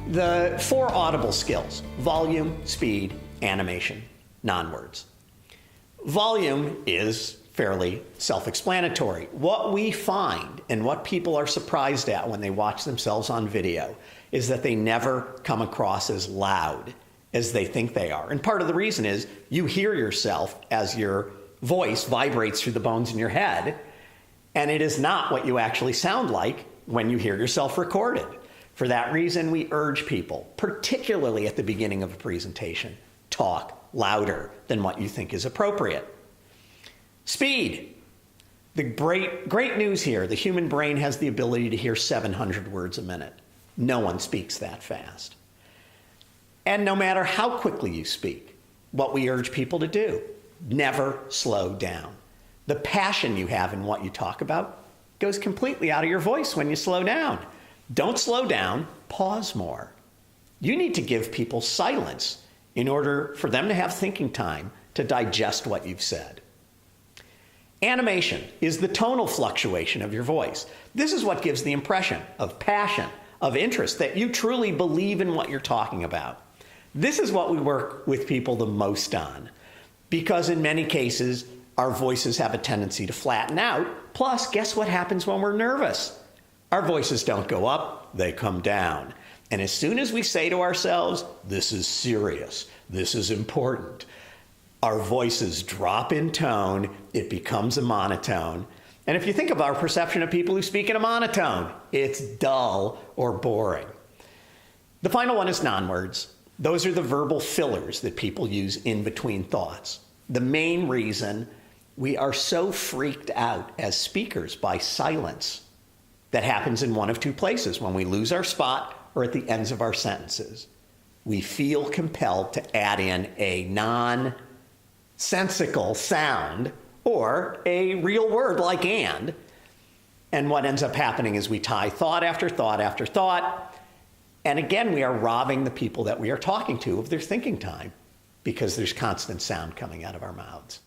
The 4 audible skills: volume, speed, animation, non-words. Volume is fairly self-explanatory. What we find and what people are surprised at when they watch themselves on video is that they never come across as loud as they think they are. And part of the reason is you hear yourself as your voice vibrates through the bones in your head, and it is not what you actually sound like when you hear yourself recorded. For that reason, we urge people, particularly at the beginning of a presentation, talk louder than what you think is appropriate. Speed. The great news here: the human brain has the ability to hear 700 words a minute. No one speaks that fast. And no matter how quickly you speak, what we urge people to do: never slow down. The passion you have in what you talk about goes completely out of your voice when you slow down. Don't slow down, pause more. You need to give people silence in order for them to have thinking time to digest what you've said. Animation is the tonal fluctuation of your voice. This is what gives the impression of passion, of interest, that you truly believe in what you're talking about. This is what we work with people the most on, because in many cases, our voices have a tendency to flatten out. Plus, guess what happens when we're nervous? Our voices don't go up, they come down. And as soon as we say to ourselves, this is serious, this is important, our voices drop in tone, it becomes a monotone. And if you think of our perception of people who speak in a monotone, it's dull or boring. The final one is non-words. Those are the verbal fillers that people use in between thoughts. The main reason we are so freaked out as speakers by silence that happens in one of 2 places: when we lose our spot or at the ends of our sentences. We feel compelled to add in a nonsensical sound or a real word like and what ends up happening is we tie thought after thought after thought, and again we are robbing the people that we are talking to of their thinking time because there's constant sound coming out of our mouths.